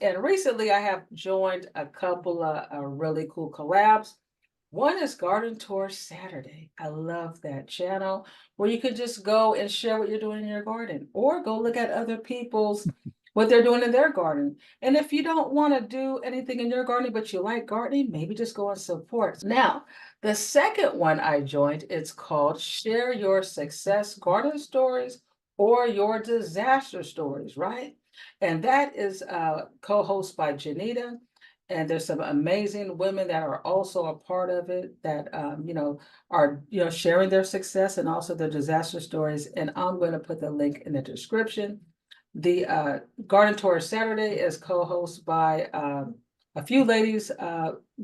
And recently I have joined a couple of really cool collabs. One is Garden Tour Saturday. I love that channel where you could just go and share what you're doing in your garden or go look at other people's what they're doing in their garden. And if you don't want to do anything in your garden, but you like gardening, maybe just go and support. Now, the second one I joined, it's called Share Your Success Garden Stories or Your Disaster Stories, right? And that is co-hosted by Jenita. And there's some amazing women that are also a part of it that are sharing their success and also their disaster stories. And I'm going to put the link in the description. The Garden Tour Saturday is co-hosted by a few ladies.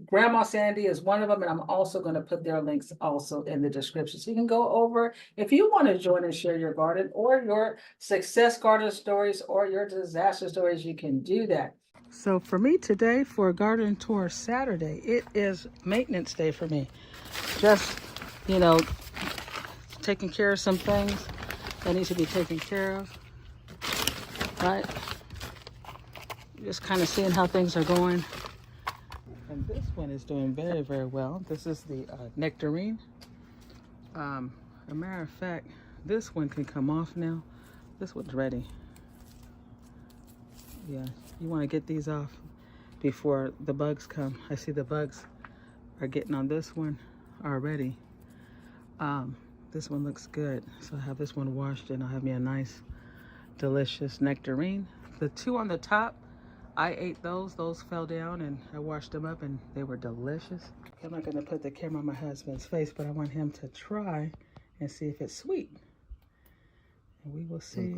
Grandma Sandy is one of them, and I'm also going to put their links also in the description. So you can go over if you want to join and share your garden or your success garden stories or your disaster stories, you can do that. So for me today for Garden Tour Saturday, it is maintenance day for me. Just, taking care of some things that need to be taken care of, right? Just kind of seeing how things are going. And this one is doing very, very well. This is the nectarine. A matter of fact, this one can come off now. This one's ready. Yeah, you want to get these off before the bugs come. I see the bugs are getting on this one already. This one looks good. So I have this one washed and I'll have me a nice, delicious nectarine. The two on the top, I ate those. Those fell down and I washed them up and they were delicious. I'm not going to put the camera on my husband's face, but I want him to try and see if it's sweet. And we will see.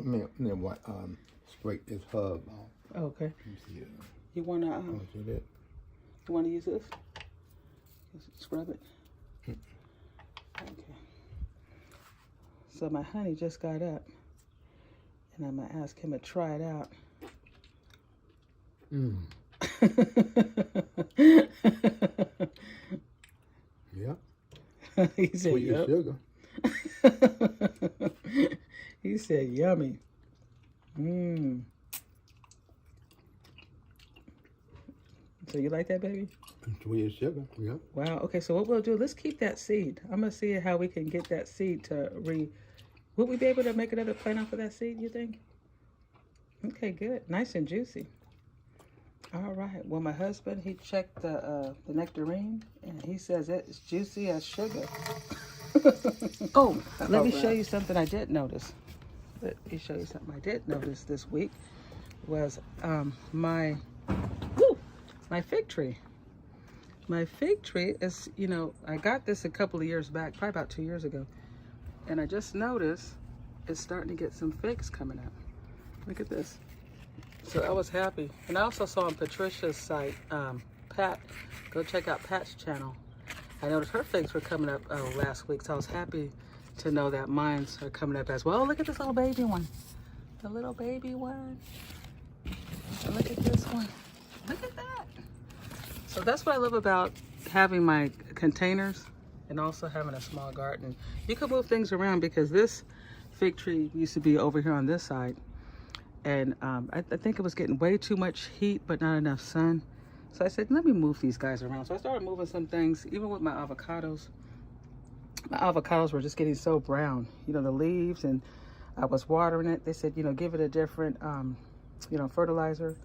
Scrape this hub off. Okay. You wanna you wanna use this? Just scrub it. Okay. So my honey just got up, and I'm gonna ask him to try it out. Yeah. He said, Sweet as sugar. He said, yummy. So you like that, baby? Sweet as sugar, yeah. Wow, okay, so what we'll do, let's keep that seed. I'm gonna see how we can get that seed to would we be able to make another plant off of that seed, you think? Okay, good, nice and juicy. All right, well, my husband, he checked the nectarine, and he says it's juicy as sugar. Oh, let me show you something I did notice. Let me show you something I did notice this week was my fig tree. My fig tree is, I got this a couple of years back, probably about 2 years ago. And I just noticed it's starting to get some figs coming up. Look at this. So I was happy. And I also saw on Patricia's site, Pat, go check out Pat's channel. I noticed her figs were coming up last week. So I was happy to know that mines are coming up as well. Oh, look at this little baby one. The little baby one. And look at this one. Look at that. So that's what I love about having my containers and also having a small garden. You can move things around because this fig tree used to be over here on this side. And I think it was getting way too much heat, but not enough sun. So I said, let me move these guys around. So I started moving some things, even with my avocados. My avocados were just getting so brown, the leaves, and I was watering it. They said, give it a different, fertilizer.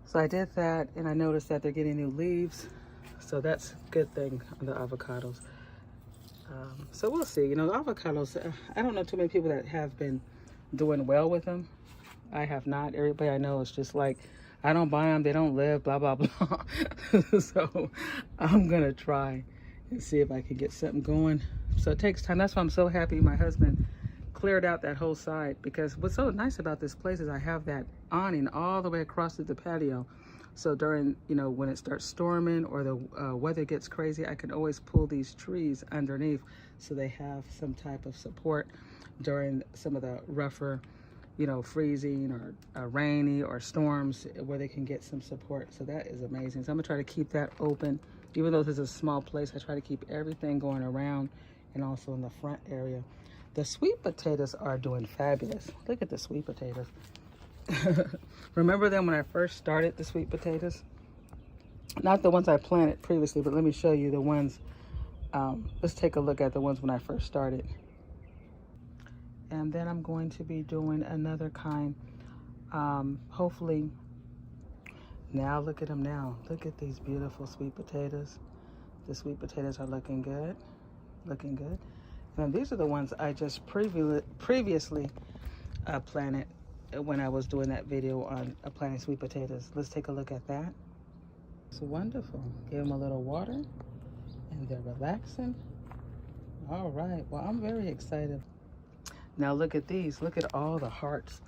So I did that, and I noticed that they're getting new leaves. So that's a good thing on the avocados. So we'll see. Avocados, I don't know too many people that have been doing well with them. I have not. Everybody I know is just like, I don't buy them, they don't live, blah, blah, blah. So I'm going to try and see if I can get something going. So it takes time. That's why I'm so happy my husband cleared out that whole side, because what's so nice about this place is I have that awning all the way across to the patio. So during, when it starts storming or the weather gets crazy, I can always pull these trees underneath so they have some type of support during some of the rougher, freezing or rainy or storms where they can get some support. So that is amazing. So I'm gonna try to keep that open. Even though this is a small place, I try to keep everything going around and also in the front area. The sweet potatoes are doing fabulous. Look at the sweet potatoes. Remember them when I first started the sweet potatoes? Not the ones I planted previously, but let me show you the ones. Let's take a look at the ones when I first started. And then I'm going to be doing another kind. Hopefully, now look at them now. Look at these beautiful sweet potatoes. The sweet potatoes are looking good. Looking good. And these are the ones I just previously planted when I was doing that video on planting sweet potatoes. Let's take a look at that. It's wonderful. Give them a little water and they're relaxing. All right, well, I'm very excited. Now look at these. Look at all the hearts.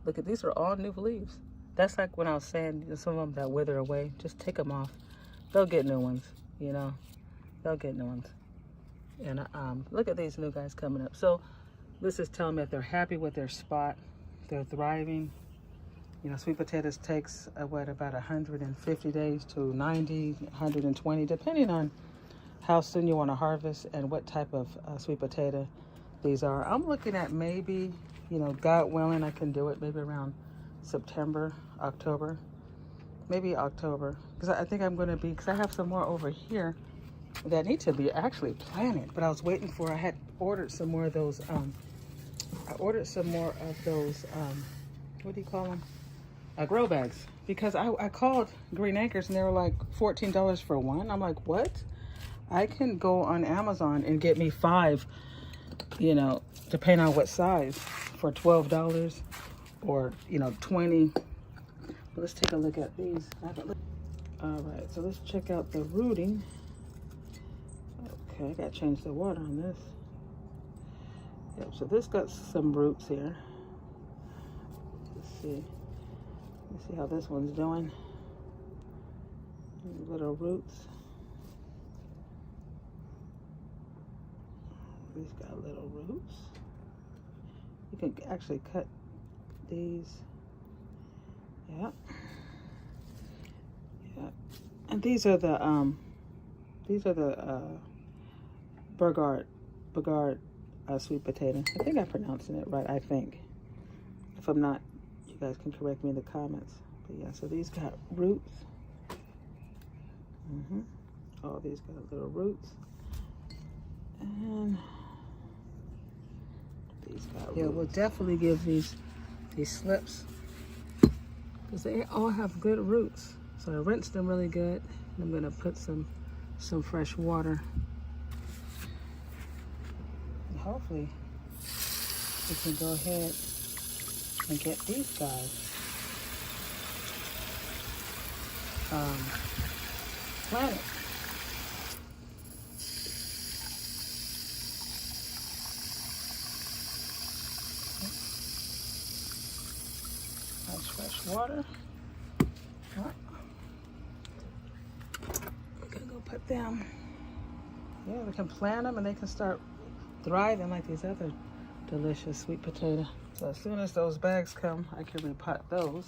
Look at these are all new leaves. That's like when I was saying, you know, some of them that wither away, just take them off. They'll get new ones, you know. They'll get new ones. And look at these new guys coming up. So this is telling me that they're happy with their spot. They're thriving. You know, sweet potatoes takes what, about 150 days to 90, 120, depending on how soon you want to harvest and what type of sweet potato these are. I'm looking at maybe, you know, God willing, I can do it maybe around September, October, maybe October, because I think I'm going to be, because I have some more over here that need to be actually planted, but I was waiting for, I had ordered some more of those, what do you call them? Grow bags, because I called Green Acres and they were like $14 for one. I'm like, what? I can go on Amazon and get me 5, you know, depending on what size, for $12 or, you know, 20. But let's take a look at these. All right, so let's check out the rooting. Okay, I gotta change the water on this. Yep, so this got some roots here. Let's see. Let's see how this one's doing. Little roots. These got little roots. You can actually cut these. Yep. Yep. And these are the Burgard sweet potato. I think I'm pronouncing it right, I think. If I'm not, you guys can correct me in the comments. But yeah, so these got roots. Oh, these got little roots. And these got roots. Yeah, we'll definitely give these slips, because they all have good roots. So I rinsed them really good. And I'm gonna put some fresh water. And hopefully we can go ahead and get these guys planted. Nice fresh water. We're gonna go put them. Yeah, we can plant them and they can start thriving like these other delicious sweet potato. So as soon as those bags come, I can repot those.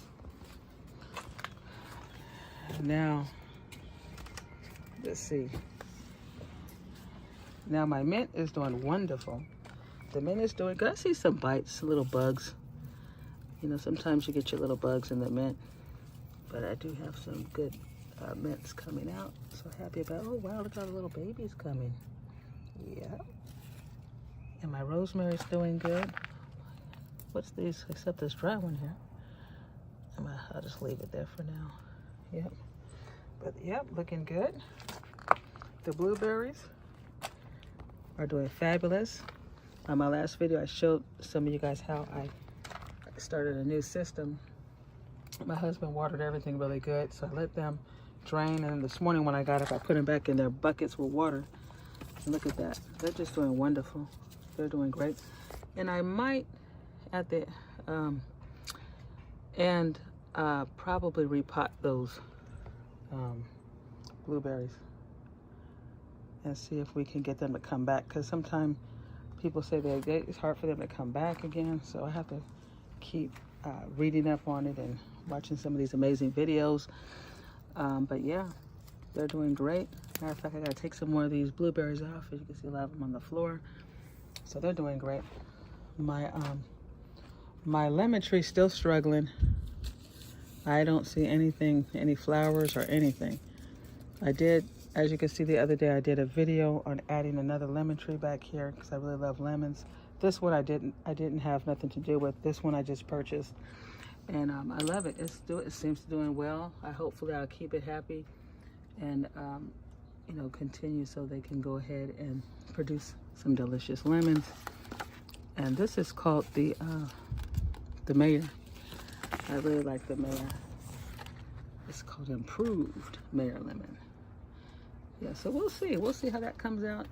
Now, let's see. Now my mint is doing wonderful. The mint is doing good. I see some bites, little bugs. You know, sometimes you get your little bugs in the mint, but I do have some good mints coming out. So happy about, oh wow, look at all the little babies coming. Yeah. And my rosemary's doing good. What's these, except this dry one here? I'll just leave it there for now. Yep. But yep, looking good. The blueberries are doing fabulous. On my last video, I showed some of you guys how I started a new system. My husband watered everything really good, so I let them drain, and this morning when I got up, I put them back in their buckets with water. And look at that. They're just doing wonderful. They're doing great. And I might, at the end, probably repot those blueberries and see if we can get them to come back, because sometimes people say that it's hard for them to come back again, so I have to keep reading up on it and watching some of these amazing videos. But yeah, they're doing great. Matter of fact, I gotta take some more of these blueberries off. As you can see, a lot of them on the floor. So they're doing great. My lemon tree still struggling. I don't see anything, any flowers or anything. I did, as you can see the other day, I did a video on adding another lemon tree back here because I really love lemons. This one I didn't have nothing to do with. This one I just purchased, and I love it. It seems to be doing well. Hopefully I'll keep it happy, and you know, continue so they can go ahead and produce some delicious lemons. And this is called the mayor. I really like the mayor. It's called improved mayor lemon. Yeah, so we'll see how that comes out.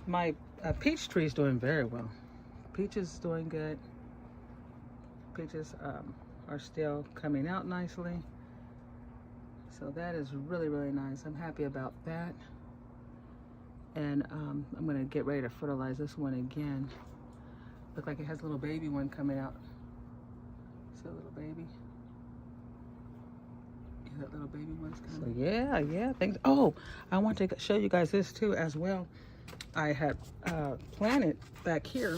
My peach tree is doing very well. Peaches is doing good. Peaches are still coming out nicely. So that is really, really nice. I'm happy about that. And I'm gonna get ready to fertilize this one again. Look like it has a little baby one coming out. See a little baby? Yeah, that little baby one's coming. So yeah, thanks. Oh, I want to show you guys this too as well. I had planted back here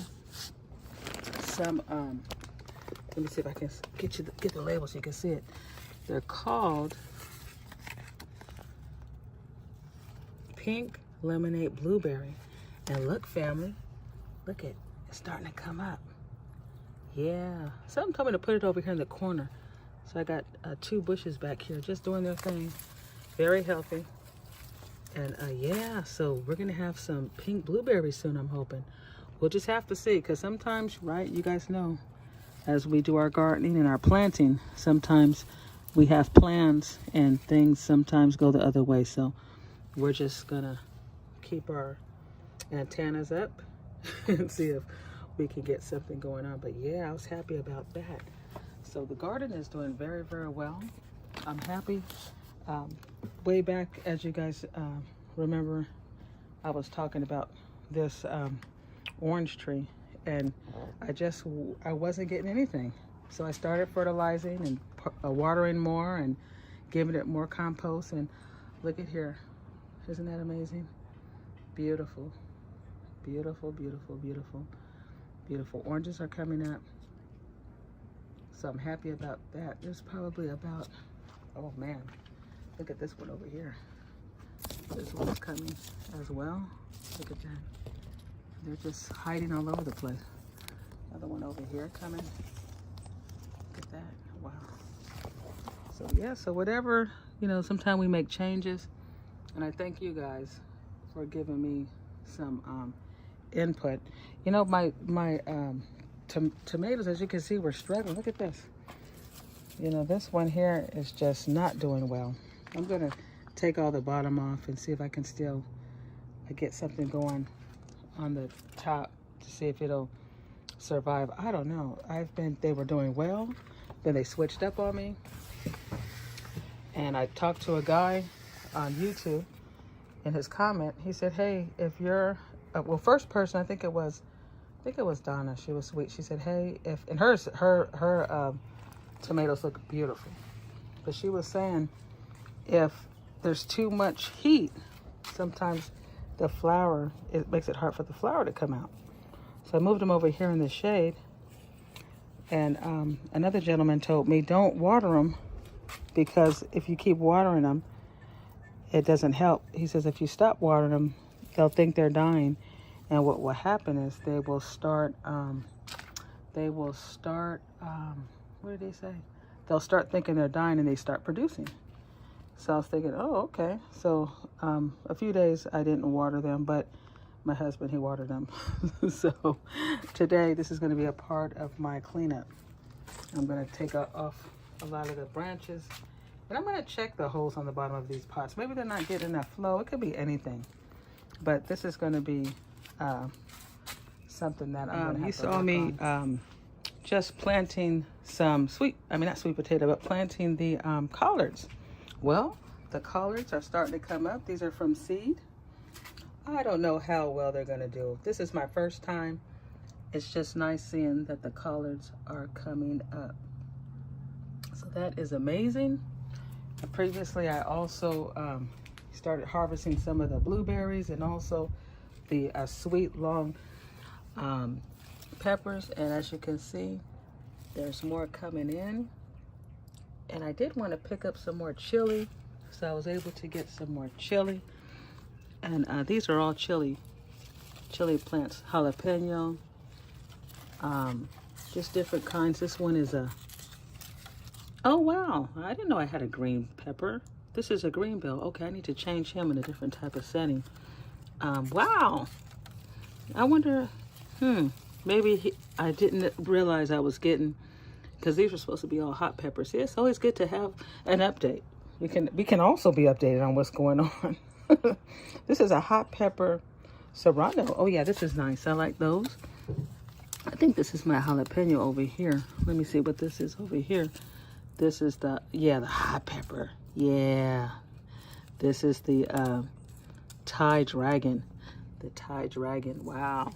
some, let me see if I can get the label so you can see it. They're called Pink Lemonade Blueberry. And look, family, look at it's starting to come up. Yeah, something told me to put it over here in the corner. So I got 2 bushes back here just doing their thing. Very healthy. And yeah, so we're gonna have some pink blueberries soon, I'm hoping. We'll just have to see, because sometimes, right, you guys know, as we do our gardening and our planting, sometimes we have plans and things sometimes go the other way. So we're just gonna keep our antennas up and see if we can get something going on. But yeah, I was happy about that. So the garden is doing very, very well. I'm happy. Way back, as you guys remember, I was talking about this orange tree, and I wasn't getting anything. So I started fertilizing and watering more and giving it more compost. And look at here. Isn't that amazing? Beautiful. Beautiful, beautiful, beautiful, beautiful. Oranges are coming up. So I'm happy about that. There's probably about, oh man, look at this one over here. This one's coming as well. Look at that. They're just hiding all over the place. Another one over here coming. Look at that. Wow. So yeah, so whatever, you know, sometimes we make changes. And I thank you guys for giving me some input. You know, my tomatoes, as you can see, we're struggling. Look at this. You know, this one here is just not doing well. I'm gonna take all the bottom off and see if I can still get something going on the top to see if it'll survive. I don't know. They were doing well, then they switched up on me. And I talked to a guy on YouTube. In his comment, he said, hey, if you're well, first person, I think it was Donna. She was sweet. She said, hey, and her tomatoes look beautiful, but she was saying if there's too much heat, sometimes the flower, it makes it hard for the flower to come out. So I moved them over here in the shade. And another gentleman told me, don't water them, because if you keep watering them, it doesn't help. He says if you stop watering them, they'll think they're dying. And what will happen is they will start, what did they say? They'll start thinking they're dying and they start producing. So I was thinking, oh, okay. So a few days I didn't water them, but my husband, he watered them. So today, this is gonna be a part of my cleanup. I'm gonna take off a lot of the branches. And I'm gonna check the holes on the bottom of these pots. Maybe they're not getting enough flow. It could be anything. But this is gonna be something that I'm gonna have to work on. You saw me just planting some not sweet potato, but planting the collards. Well, the collards are starting to come up. These are from seed. I don't know how well they're gonna do. This is my first time. It's just nice seeing that the collards are coming up. So that is amazing. Previously, I also started harvesting some of the blueberries and also the sweet long peppers. And as you can see, there's more coming in. And I did want to pick up some more chili, so I was able to get some more chili. And these are all chili plants, jalapeno, just different kinds. This one is a, oh wow, I didn't know I had a green pepper. This is a green bell. Okay, I need to change him in a different type of setting. Wow, I wonder, maybe I didn't realize I was getting, because these were supposed to be all hot peppers. Yeah, it's always good to have an update. We can also be updated on what's going on. This is a hot pepper serrano. Oh yeah, this is nice. I like those. I think this is my jalapeno over here. Let me see what this is over here. This is the hot pepper. Yeah. This is the Thai dragon. The Thai dragon. Wow.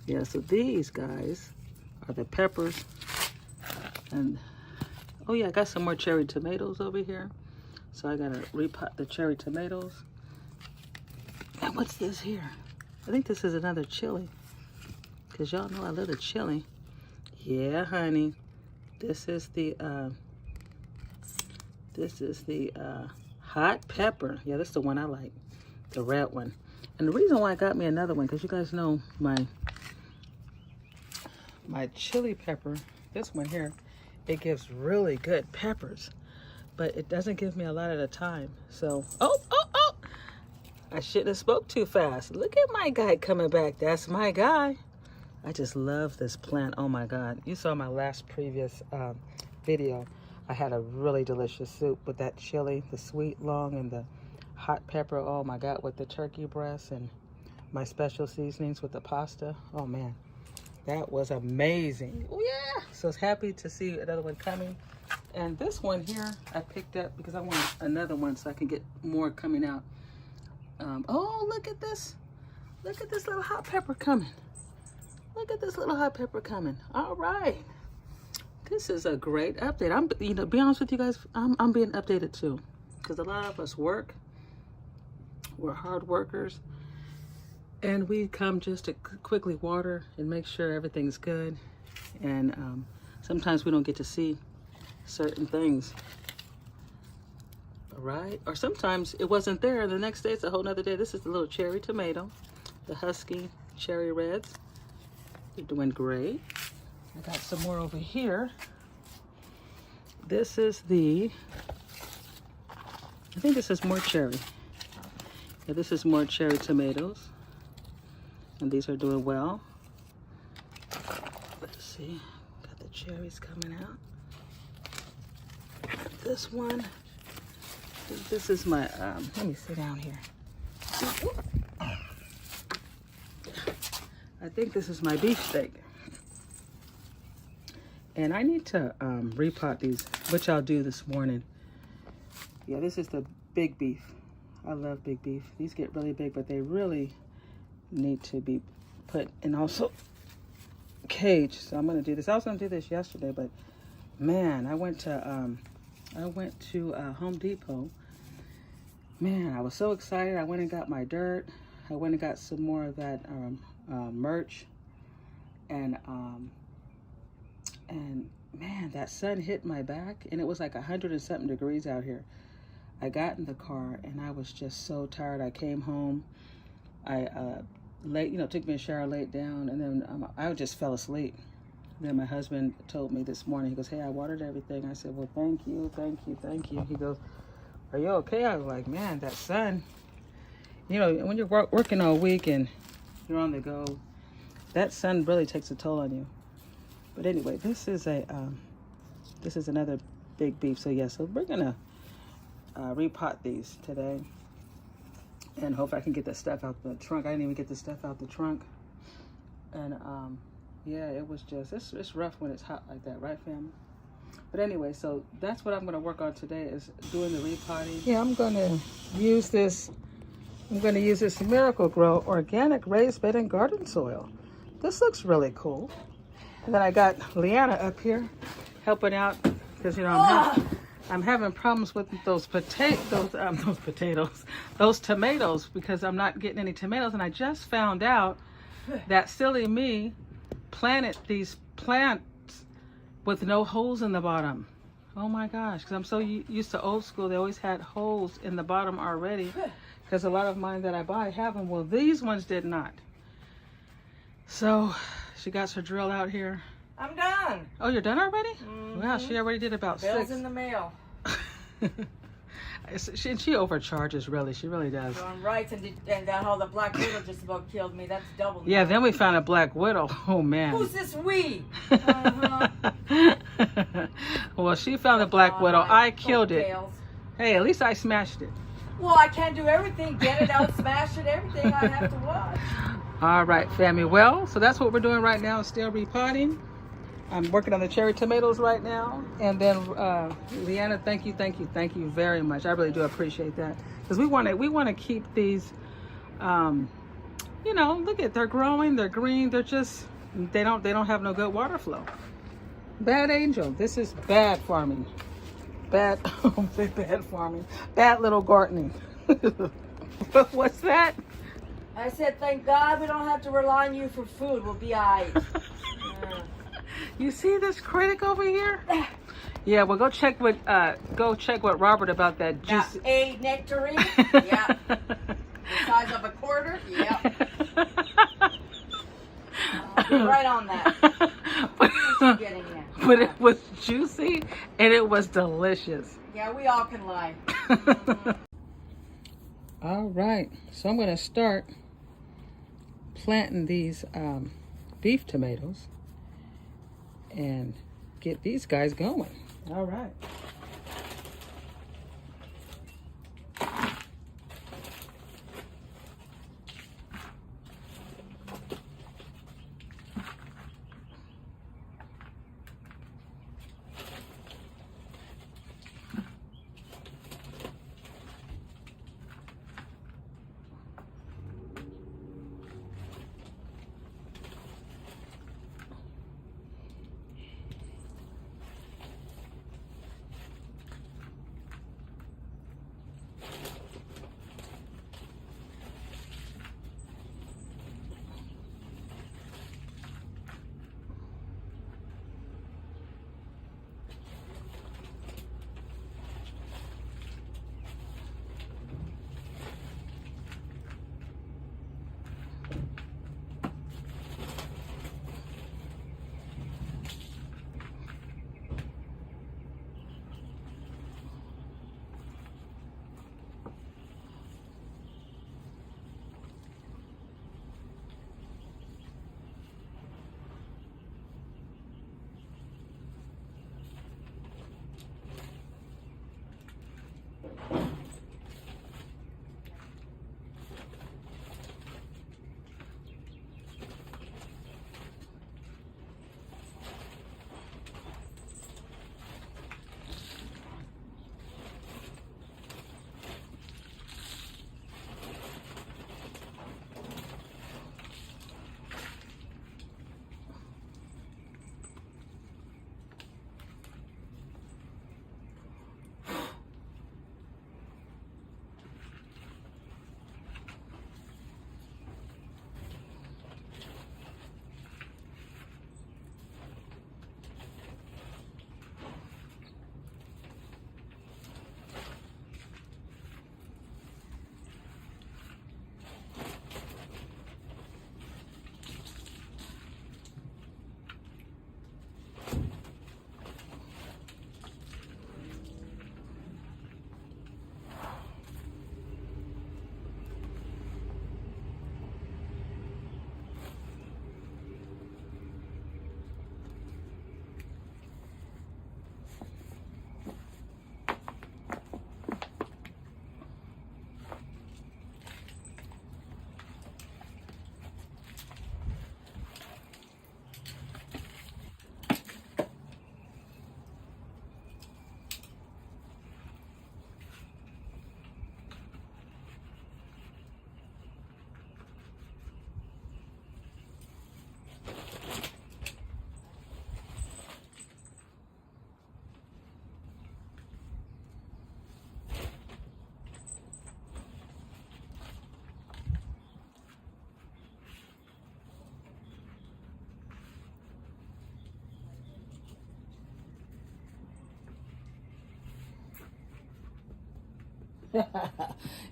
Yeah, so these guys are the peppers. And oh yeah, I got some more cherry tomatoes over here. So I gotta repot the cherry tomatoes. And what's this here? I think this is another chili. Cause y'all know I love the chili. Yeah, honey. This is the hot pepper. Yeah, that's the one I like. The red one. And the reason why I got me another one, because you guys know my chili pepper, this one here, it gives really good peppers. But it doesn't give me a lot at a time. So, oh! I shouldn't have spoke too fast. Look at my guy coming back. That's my guy. I just love this plant. Oh my God. You saw my last previous video. I had a really delicious soup with that chili, the sweet long and the hot pepper. Oh my God, with the turkey breast and my special seasonings with the pasta. Oh man, that was amazing. Oh yeah. So I was happy to see another one coming. And this one here, I picked up because I want another one so I can get more coming out. Oh, look at this. Look at this little hot pepper coming. Look at this little hot pepper coming. All right. This is a great update. To be honest with you guys, I'm being updated too. Because a lot of us work. We're hard workers. And we come just to quickly water and make sure everything's good. And sometimes we don't get to see certain things. Right? Or sometimes it wasn't there and the next day it's a whole nother day. This is the little cherry tomato, the husky cherry reds. They're doing great. I got some more over here. This is I think this is more cherry. Yeah, this is more cherry tomatoes. And these are doing well. Let's see. Got the cherries coming out. This one. This is my, let me sit down here. I think this is my beef steak. And I need to repot these, which I'll do this morning. Yeah, this is the big beef. I love big beef. These get really big, but they really need to be put in also cage. So I'm gonna do this. I was gonna do this yesterday, but man, I went to Home Depot. Man, I was so excited. I went and got my dirt. I went and got some more of that merch. And man, that sun hit my back and it was like 100 and something degrees out here. I got in the car and I was just so tired. I came home. I took me a shower, laid down, and then I just fell asleep. Then my husband told me this morning, he goes, hey, I watered everything. I said, well, thank you. He goes, are you okay? I was like, man, that sun, when you're working all week and you're on the go, that sun really takes a toll on you. But anyway, this is another big beef. So yeah, so we're gonna repot these today, and hope I can get the stuff out the trunk. I didn't even get the stuff out the trunk, and yeah, it was just it's rough when it's hot like that, right, family? But anyway, so that's what I'm going to work on today, is doing the repotting. Yeah, I'm going to use this Miracle Grow organic raised bed and garden soil. This looks really cool. And then I got Leanna up here helping out because I'm I'm having problems with those those tomatoes, because I'm not getting any tomatoes. And I just found out that silly me planted these plants with no holes in the bottom. Oh my gosh, because I'm so used to old school. They always had holes in the bottom already, because a lot of mine that I buy have them. Well, these ones did not. So she got her drill out here. I'm done. Oh, you're done already? Mm-hmm. Wow, she already did about Bill's 6. in the mail. She overcharges, really. She really does. Going right, and that whole the black widow just about killed me. That's double. Yeah, then we found a black widow. Oh man. Who's this we? Well, she found a black widow. I killed it. Hey, at least I smashed it. Well, I can't do everything. Get it out, smash it, everything. I have to watch. All right, family. Well, so that's what we're doing right now. Still repotting. I'm working on the cherry tomatoes right now. And then, Leanna, thank you very much. I really do appreciate that, because we want to keep these. You know, look at, they're growing. They're green. They're just they don't have no good water flow. Bad Angel. This is bad farming. Bad farming. Bad little gardening. What's that? I said, thank God we don't have to rely on you for food. We'll be all right. You see this critic over here? Yeah, well, go check with Robert about that juice. A nectarine? Yeah. The size of a quarter? Yeah. Be right on that. But it was juicy and it was delicious. Yeah, we all can lie. All right, so I'm going to start planting these beef tomatoes and get these guys going. All right.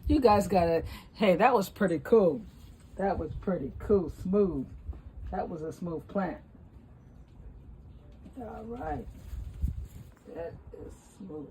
You guys got it. Hey, that was pretty cool. That was pretty cool. Smooth. That was a smooth plant. All right. That is smooth.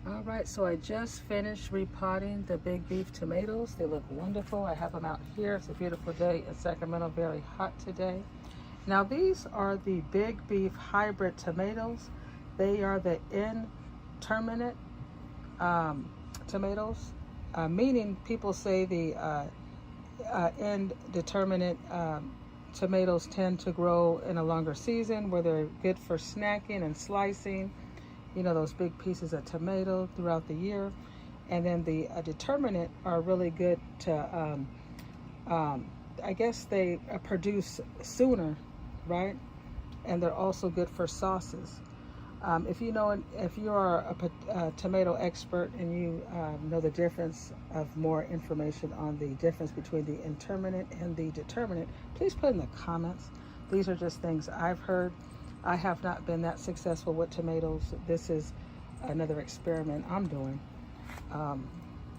All right, so I just finished repotting the big beef tomatoes. They look wonderful. I have them out here. It's a beautiful day in Sacramento, very hot today. Now these are the big beef hybrid tomatoes. They are the indeterminate tomatoes, meaning people say the indeterminate tomatoes tend to grow in a longer season where they're good for snacking and slicing. You know, those big pieces of tomato throughout the year. And then the determinate are really good to, I guess they produce sooner, right? And they're also good for sauces. If you are a tomato expert and you know the difference of more information on the difference between the indeterminate and the determinate, please put in the comments. These are just things I've heard. I have not been that successful with tomatoes. This is another experiment I'm doing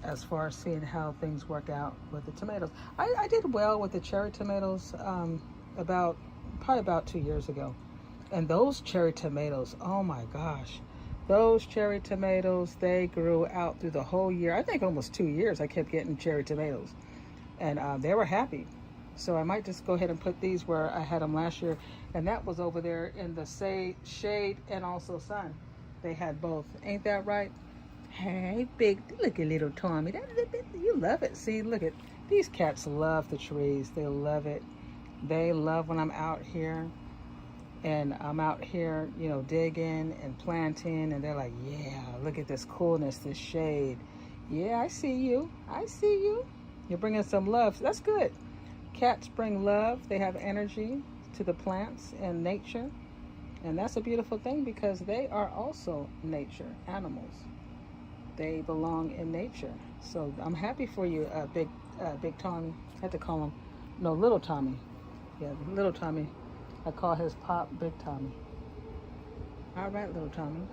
as far as seeing how things work out with the tomatoes. I did well with the cherry tomatoes probably about 2 years ago. And those cherry tomatoes, oh my gosh, those cherry tomatoes, they grew out through the whole year. I think almost 2 years I kept getting cherry tomatoes. And they were happy. So I might just go ahead and put these where I had them last year. And that was over there in the shade and also sun. They had both. Ain't that right? Hey, look at little Tommy. You love it. See, look at, these cats love the trees. They love it. They love when I'm out here. And I'm out here, you know, digging and planting. And they're like, yeah, look at this coolness, this shade. Yeah, I see you. I see you. You're bringing some love. That's good. Cats bring love. They have energy to the plants and nature. And that's a beautiful thing because they are also nature animals. They belong in nature. So I'm happy for you, Big Tommy. I had to call him, no, Little Tommy. Yeah, Little Tommy. I call his pop Big Tommy. All right, Little Tommy.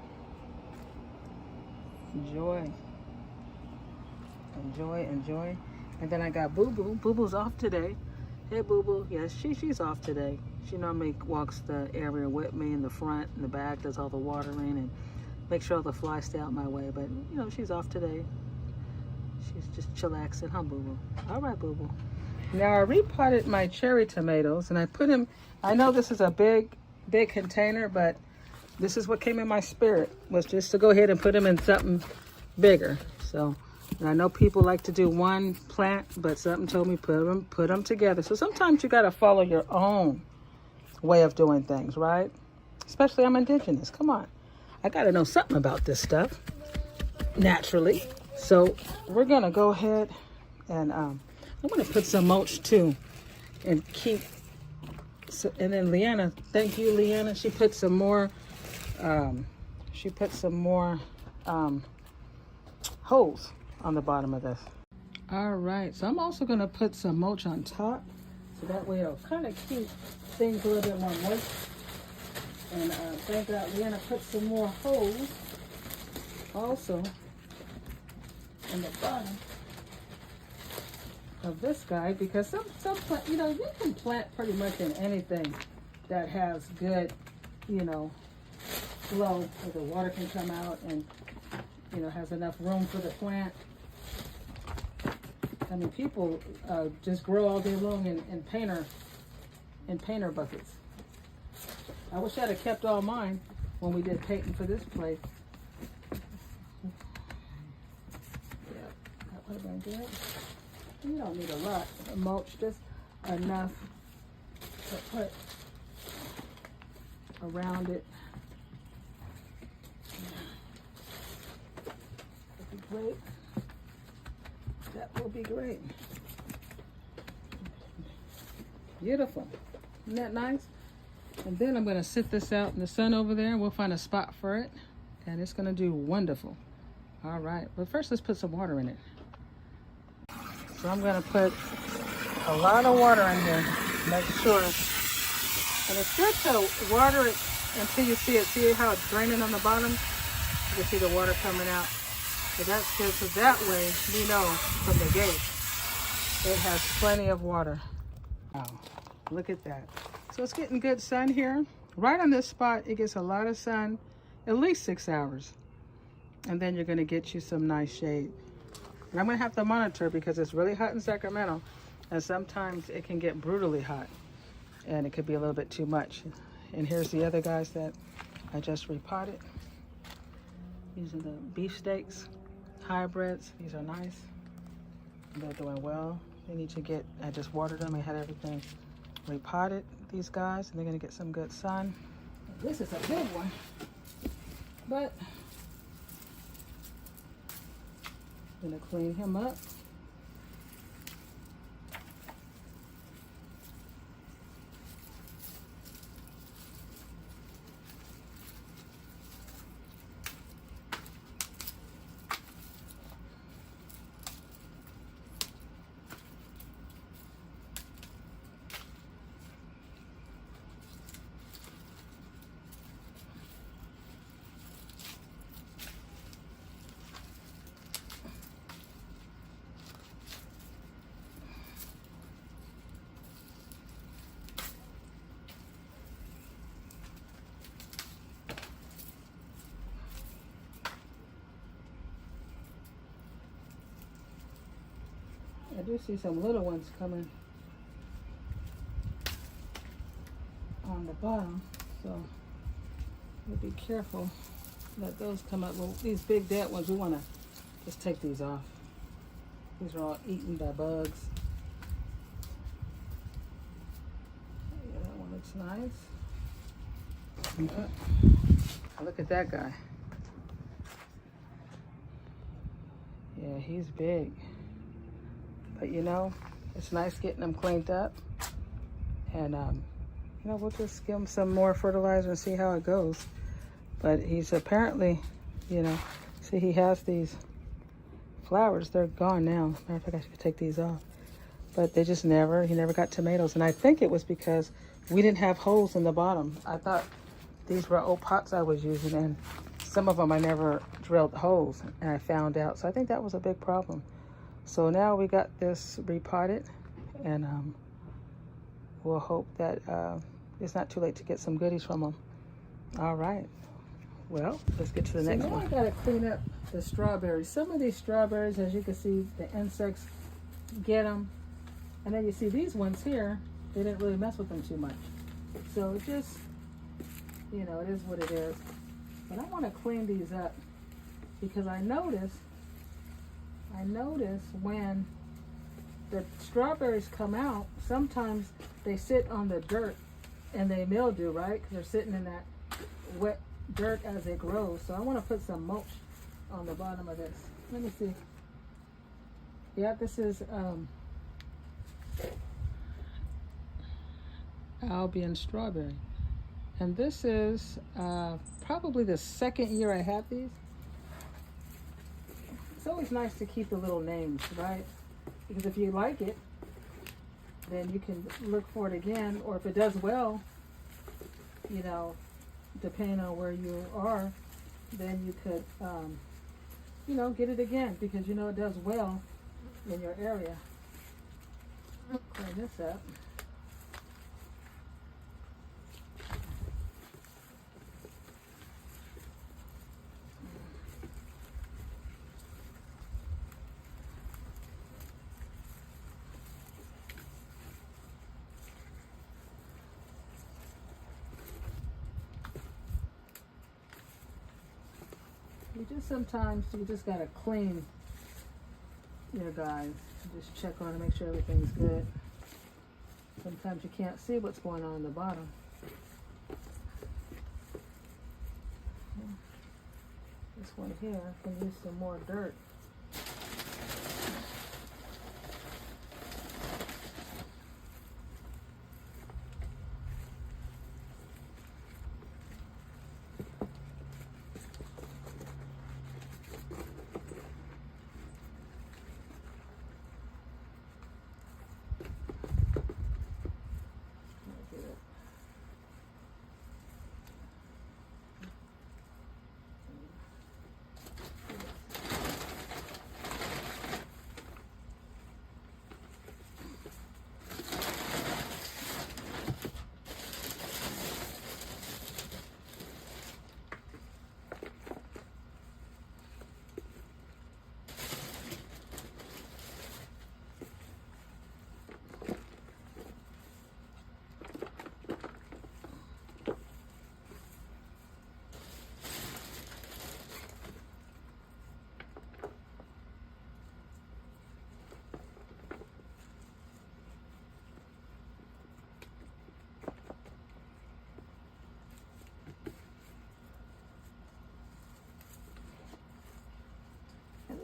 Enjoy. Enjoy, enjoy. And then I got Boo Boo. Boo Boo's off today. Hey, Boo Boo. Yes, she's off today. She normally walks the area with me in the front and the back, does all the watering and make sure all the flies stay out my way. But, you know, she's off today. She's just chillaxing, huh, Boo Boo? All right, Boo Boo. Now I repotted my cherry tomatoes and I put them, I know this is a big container, but this is what came in my spirit, was just to go ahead and put them in something bigger. So, and I know people like to do one plant, but something told me put them together. So sometimes you got to follow your own way of doing things, right? Especially I'm indigenous. Come on. I got to know something about this stuff naturally. So we're going to go ahead and I'm going to put some mulch too and keep. So, and then Leanna, thank you, Leanna. She put some more. Holes on the bottom of this. All right, so I'm also going to put some mulch on top, so that way it'll kind of keep things a little bit more moist. And thank God Leanna put some more holes also in the bottom of this guy, because some plant, you know, you can plant pretty much in anything that has good, you know, flow where the water can come out and, you know, has enough room for the plant. I mean, people just grow all day long in painter buckets. I wish I'd have kept all mine when we did painting for this place. Yeah, that would have been good. You don't need a lot of mulch, just enough to put around it. That'd be great. That will be great. Beautiful. Isn't that nice? And then I'm going to sit this out in the sun over there and we'll find a spot for it. And it's going to do wonderful. All right. But first, let's put some water in it. So I'm going to put a lot of water in here. Make sure. And it's good to water it until you see it. See how it's draining on the bottom? You can see the water coming out. So that's good. So that way we know from the gate it has plenty of water. Wow. Look at that. So it's getting good sun here. Right on this spot, it gets a lot of sun, at least 6 hours. And then you're going to get you some nice shade. And I'm going to have to monitor because it's really hot in Sacramento. And sometimes it can get brutally hot. And it could be a little bit too much. And here's the other guys that I just repotted. These are the beefsteaks, hybrids. These are nice. They're doing well. They need to get, I just watered them. I had everything repotted, these guys, and they're going to get some good sun. This is a big one. But I'm going to clean him up. I do see some little ones coming on the bottom, so we'll be careful. Let those come up. Well, these big dead ones, we want to just take these off. These are all eaten by bugs. Yeah, that one looks nice. Look at that guy. Yeah, he's big. But you know, it's nice getting them cleaned up. And you know, we'll just give him some more fertilizer and see how it goes. But he's apparently, you know, see he has these flowers. They're gone now. Matter of fact, I should take these off. But they just he never got tomatoes. And I think it was because we didn't have holes in the bottom. I thought these were old pots I was using, and some of them I never drilled holes, and I found out. So I think that was a big problem. So now we got this repotted, and we'll hope that it's not too late to get some goodies from them. All right. Well, let's get to the next one. I gotta clean up the strawberries. Some of these strawberries, as you can see, the insects get them, And then you see these ones here, they didn't really mess with them too much. So it just, you know, it is what it is. But I want to clean these up because I notice when the strawberries come out, sometimes they sit on the dirt and they mildew, right? Because they're sitting in that wet dirt as it grows. So I want to put some mulch on the bottom of this. Let me see. Yeah, this is Albion strawberry. And this is probably the second year I have these. It's always nice to keep the little names, right? Because if you like it, then you can look for it again. Or if it does well, you know, depending on where you are, then you could, you know, get it again because you know it does well in your area. Clean this up. Sometimes you just gotta clean your guys. Just check on it, make sure everything's good. Sometimes you can't see what's going on in the bottom. This one here can use some more dirt.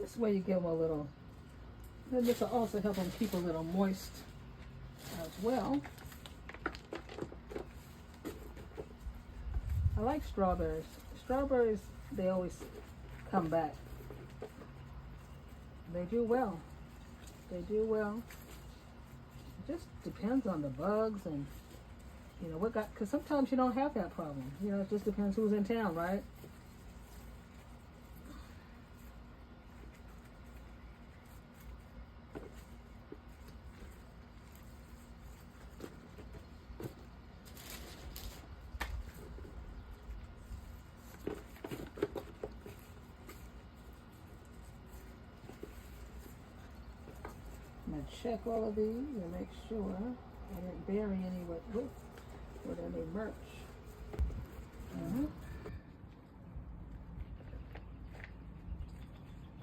This way you give them a little, and this will also help them keep a little moist as well. I like strawberries. Strawberries, they always come back. They do well. They do well. It just depends on the bugs and, you know, what got, because sometimes you don't have that problem. You know, it just depends who's in town, right? Check all of these and make sure I didn't bury any with any mulch.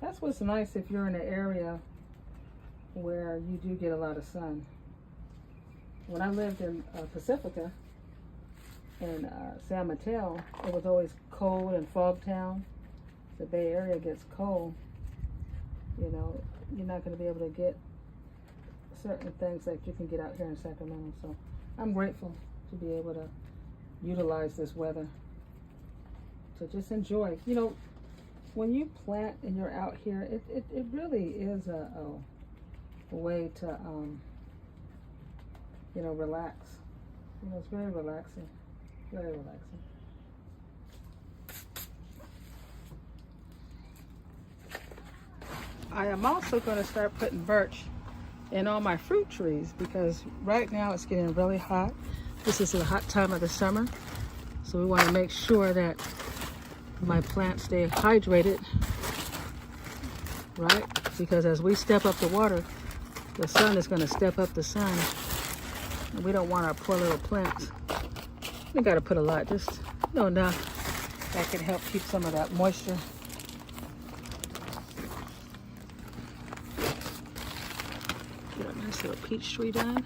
That's what's nice if you're in an area where you do get a lot of sun. When I lived in Pacifica in San Mateo, it was always cold and fog town. The Bay Area gets cold. You know, you're not going to be able to get certain things that you can get out here in Sacramento. So I'm grateful to be able to utilize this weather to just enjoy. You know, when you plant and you're out here, it really is a way to you know, relax. You know, it's very relaxing. Very relaxing. I am also going to start putting birch in all my fruit trees because right now it's getting really hot. This is the hot time of the summer, so we want to make sure that my plants stay hydrated, right? Because as we step up the water, The sun is going to step up the sun. And we don't want our poor little plants. We got to put a lot, just enough that can help keep some of that moisture. Get a nice little peach tree done.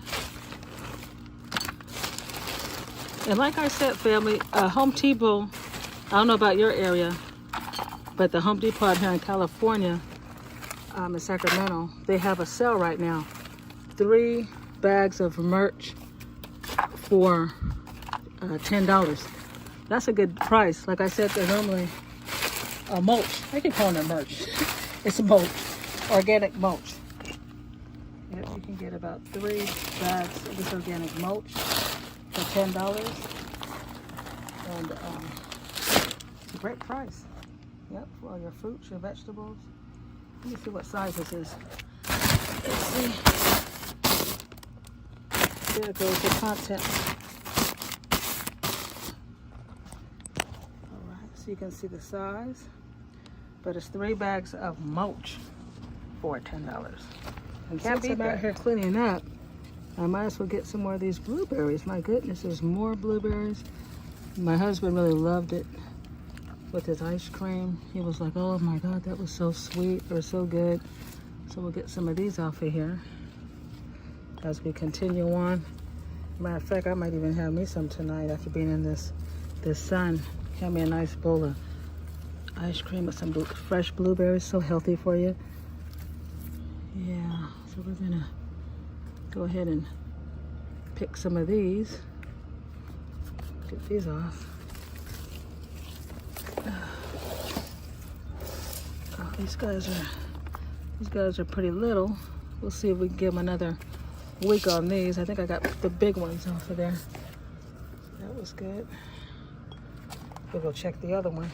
And like I said, family, Home Depot, I don't know about your area, but the Home Depot out here in California, in Sacramento, they have a sale right now. 3 bags of merch for $10. That's a good price. Like I said, they're normally mulch. I can call it merch. It's mulch, organic mulch. Yep, you can get about 3 bags of this organic mulch for $10. And it's a great price. Yep, for all your fruits, your vegetables. Let me see what size this is. Let's see. There goes the content. Alright, so you can see the size. But it's 3 bags of mulch for $10. And since I'm out here cleaning up, I might as well get some more of these blueberries. My goodness, there's more blueberries. My husband really loved it with his ice cream. He was like, oh my God, that was so sweet. It was so good. So we'll get some of these off of here as we continue on. Matter of fact, I might even have me some tonight after being in this sun. Have me a nice bowl of ice cream with some fresh blueberries. So healthy for you. Yeah, so we're gonna go ahead and pick some of these. Get these off. Oh, these guys are pretty little. We'll see if we can give them another week on these. I think I got the big ones off of there. That was good. We'll go check the other one.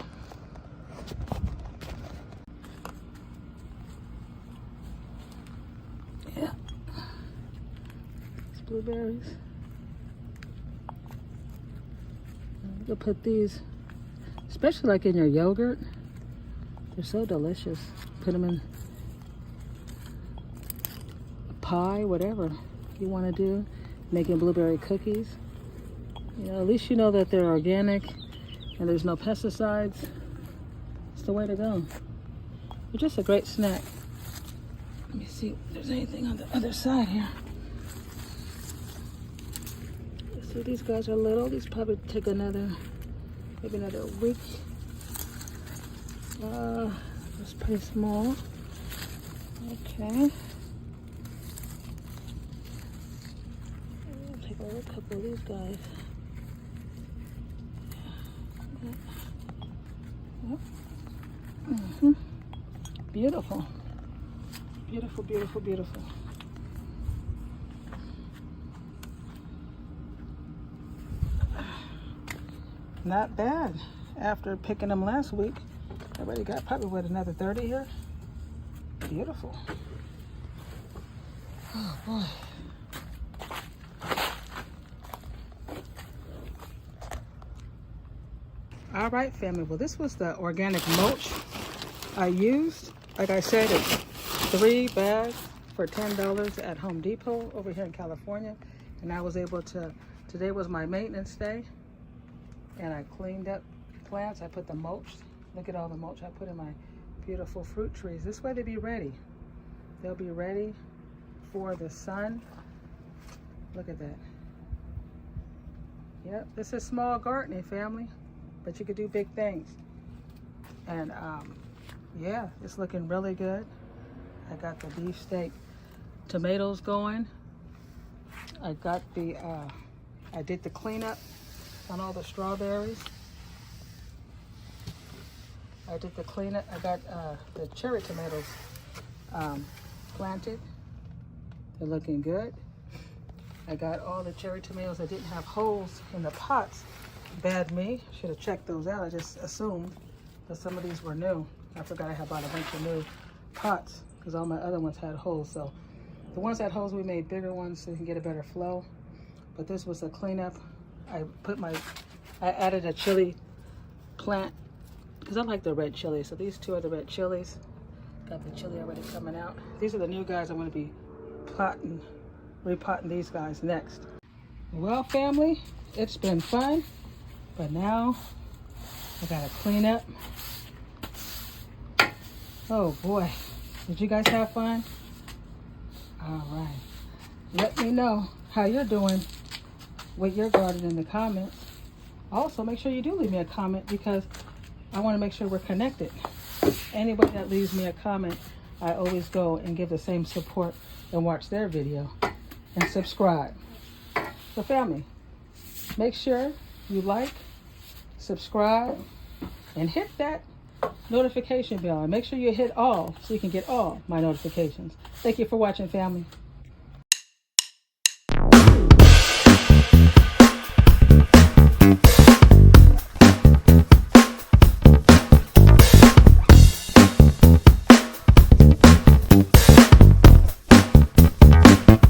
Yeah. It's blueberries. We'll put these, especially like in your yogurt. They're so delicious. Put them in a pie, whatever you want to do. Making blueberry cookies. You know, at least you know that they're organic and there's no pesticides. It's the way to go. They're just a great snack. Let me see if there's anything on the other side here. See, these guys are little. These probably take maybe another week. It's pretty small. Okay. I'll take a little couple of these guys. Mm-hmm. Beautiful. Beautiful, beautiful, beautiful. Not bad. After picking them last week, I already got probably what, another 30 here. Beautiful. Oh boy. All right, family. Well, this was the organic mulch I used. Like I said, it's 3 bags for $10 at Home Depot over here in California. And I was able to, today was my maintenance day. And I cleaned up plants. I put the mulch. Look at all the mulch I put in my beautiful fruit trees. This way they'll be ready. They'll be ready for the sun. Look at that. Yep, this is small gardening, family. But you could do big things. And yeah, it's looking really good. I got the beefsteak tomatoes going. I got the, I did the cleanup on all the strawberries. I did the cleanup. I got the cherry tomatoes planted. They're looking good. I got all the cherry tomatoes that didn't have holes in the pots. Bad me. Should have checked those out. I just assumed that some of these were new. I forgot I had bought a bunch of new pots because all my other ones had holes. So the ones that had holes, we made bigger ones so you can get a better flow. But this was a cleanup. I added a chili plant because I like the red chili. So these two are the red chilies. Got the chili already coming out. These are the new guys I'm going to be repotting these guys next. Well, family, it's been fun, but now I gotta clean up. Oh boy, did you guys have fun? All right, let me know how you're doing with your garden in the comments. Also, make sure you do leave me a comment because I want to make sure we're connected. Anybody that leaves me a comment, I always go and give the same support and watch their video and subscribe. So family, make sure you like, subscribe, and hit that notification bell. And make sure you hit all so you can get all my notifications. Thank you for watching, family.